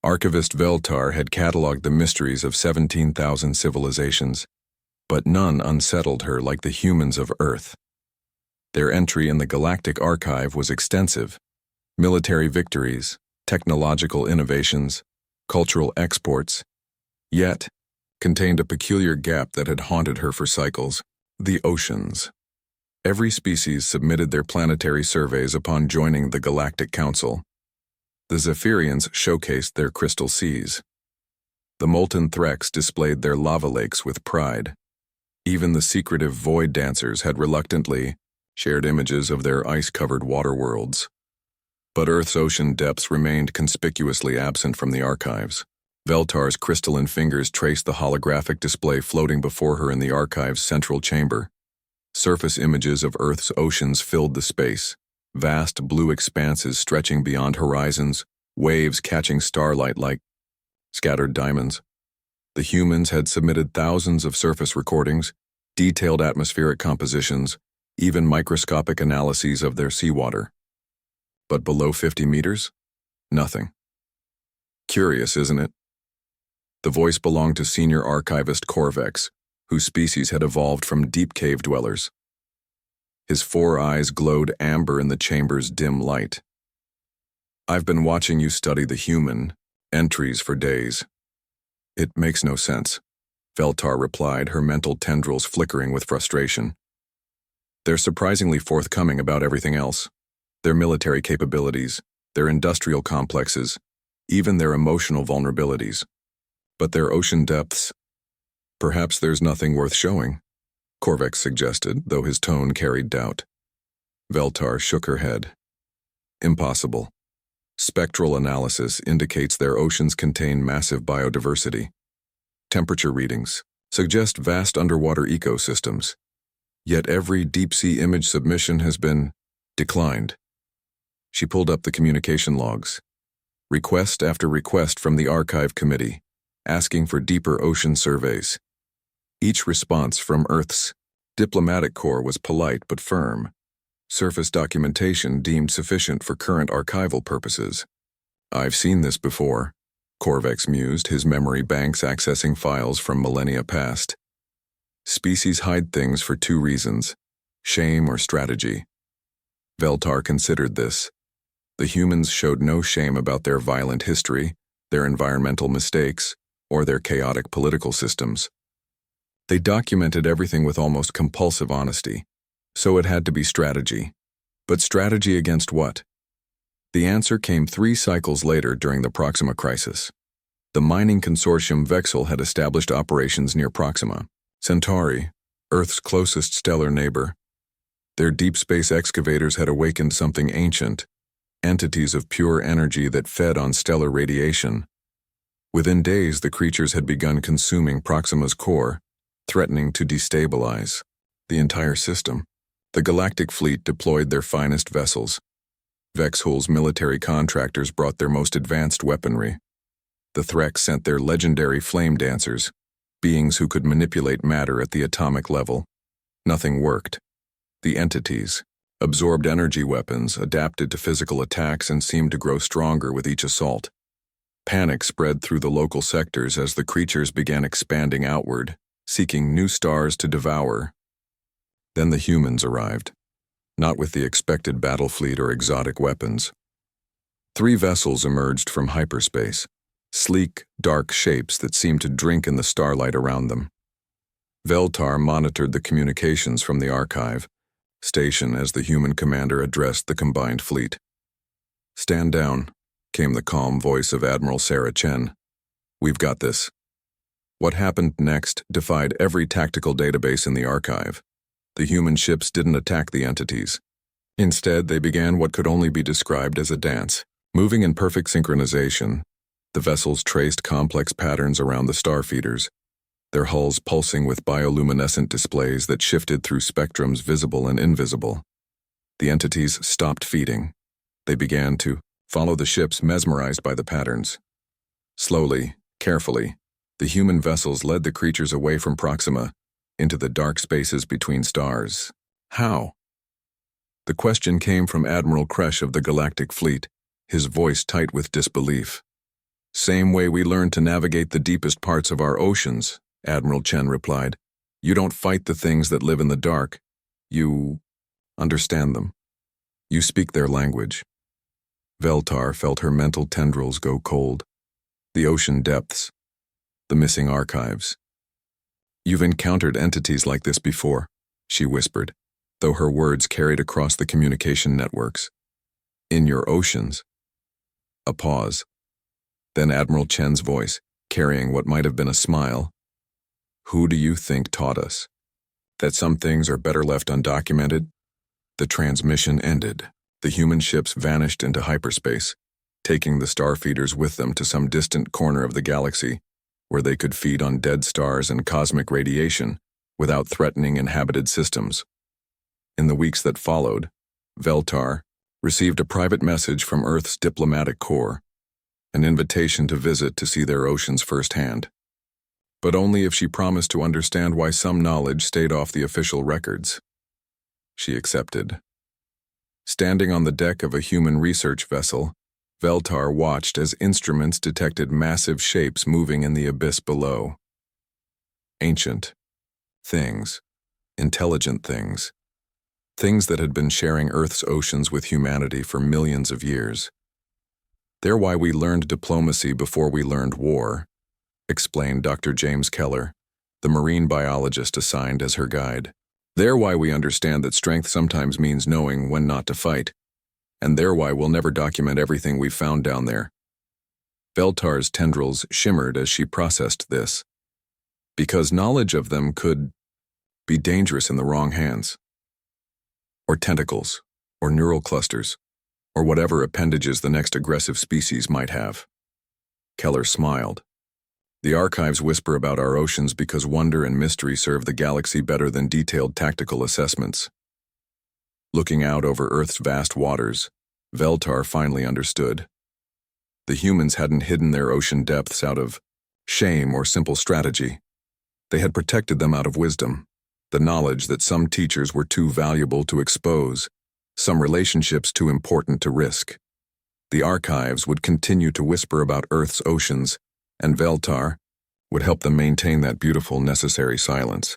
Archivist Veltar had catalogued the mysteries of 17,000 civilizations, but none unsettled her like the humans of Earth. Their entry in the Galactic Archive was extensive: military victories, technological innovations, cultural exports, yet contained a peculiar gap that had haunted her for cycles: the oceans. Every species submitted their planetary surveys upon joining the Galactic Council. The Zephyrians showcased their crystal seas. The molten Threx displayed their lava lakes with pride. Even the secretive void dancers had reluctantly shared images of their ice-covered water worlds. But Earth's ocean depths remained conspicuously absent from the archives. Veltar's crystalline fingers traced the holographic display floating before her in the archive's central chamber. Surface images of Earth's oceans filled the space, vast blue expanses stretching beyond horizons, waves catching starlight like scattered diamonds. The humans had submitted thousands of surface recordings, detailed atmospheric compositions, even microscopic analyses of their seawater. But below 50 meters? Nothing. Curious, isn't it? The voice belonged to senior archivist Corvex, whose species had evolved from deep cave dwellers. His 4 eyes glowed amber in the chamber's dim light. "I've been watching you study the human entries for days." "It makes no sense," Veltar replied, her mental tendrils flickering with frustration. "They're surprisingly forthcoming about everything else. Their military capabilities, their industrial complexes, even their emotional vulnerabilities. But their ocean depths, perhaps there's nothing worth showing," Corvex suggested, though his tone carried doubt. Veltar shook her head. "Impossible. Spectral analysis indicates their oceans contain massive biodiversity. Temperature readings suggest vast underwater ecosystems. Yet every deep-sea image submission has been declined." She pulled up the communication logs. Request after request from the Archive Committee, asking for deeper ocean surveys. Each response from Earth's diplomatic corps was polite but firm. Surface documentation deemed sufficient for current archival purposes. "I've seen this before," Corvex mused, his memory banks accessing files from millennia past. "Species hide things for 2 reasons: shame or strategy." Veltar considered this. The humans showed no shame about their violent history, their environmental mistakes, or their chaotic political systems. They documented everything with almost compulsive honesty, so it had to be strategy. But strategy against what? The answer came 3 cycles later during the Proxima crisis. The mining consortium Vexel had established operations near Proxima. Centauri, Earth's closest stellar neighbor. Their deep space excavators had awakened something ancient, entities of pure energy that fed on stellar radiation. Within days, the creatures had begun consuming Proxima's core, threatening to destabilize the entire system. The Galactic Fleet deployed their finest vessels. Vexhul's military contractors brought their most advanced weaponry. The Threx sent their legendary flame dancers, beings who could manipulate matter at the atomic level. Nothing worked. The entities absorbed energy weapons, adapted to physical attacks, and seemed to grow stronger with each assault. Panic spread through the local sectors as the creatures began expanding outward, seeking new stars to devour. Then the humans arrived, not with the expected battle fleet or exotic weapons. 3 vessels emerged from hyperspace, sleek, dark shapes that seemed to drink in the starlight around them. Veltar monitored the communications from the archive station as the human commander addressed the combined fleet. "Stand down," came the calm voice of Admiral Sarah Chen. "We've got this." What happened next defied every tactical database in the archive. The human ships didn't attack the entities. Instead, they began what could only be described as a dance. Moving in perfect synchronization, the vessels traced complex patterns around the star feeders, their hulls pulsing with bioluminescent displays that shifted through spectrums visible and invisible. The entities stopped feeding. They began to follow the ships, mesmerized by the patterns. Slowly, carefully, the human vessels led the creatures away from Proxima, into the dark spaces between stars. How? The question came from Admiral Kresh of the Galactic Fleet, his voice tight with disbelief. Same way we learn to navigate the deepest parts of our oceans, Admiral Chen replied. You don't fight the things that live in the dark. You understand them. You speak their language. Veltar felt her mental tendrils go cold. The ocean depths. The missing archives. You've encountered entities like this before, she whispered, though her words carried across the communication networks. In your oceans. A pause. Then Admiral Chen's voice, carrying what might have been a smile. Who do you think taught us? That some things are better left undocumented? The transmission ended. The human ships vanished into hyperspace, taking the starfeeders with them to some distant corner of the galaxy, where they could feed on dead stars and cosmic radiation without threatening inhabited systems. In the weeks that followed, Veltar received a private message from Earth's diplomatic corps, an invitation to visit to see their oceans firsthand. But only if she promised to understand why some knowledge stayed off the official records. She accepted. Standing on the deck of a human research vessel, Veltar watched as instruments detected massive shapes moving in the abyss below. Ancient things, intelligent things, things that had been sharing Earth's oceans with humanity for millions of years. They're why we learned diplomacy before we learned war, explained Dr. James Keller, the marine biologist assigned as her guide. They're why we understand that strength sometimes means knowing when not to fight, and they're why we'll never document everything we've found down there. Veltar's tendrils shimmered as she processed this, because knowledge of them could be dangerous in the wrong hands. Or tentacles, or neural clusters, or whatever appendages the next aggressive species might have. Keller smiled. The archives whisper about our oceans because wonder and mystery serve the galaxy better than detailed tactical assessments. Looking out over Earth's vast waters, Veltar finally understood. The humans hadn't hidden their ocean depths out of shame or simple strategy. They had protected them out of wisdom, the knowledge that some teachers were too valuable to expose, some relationships too important to risk. The archives would continue to whisper about Earth's oceans, and Veltar would help them maintain that beautiful, necessary silence.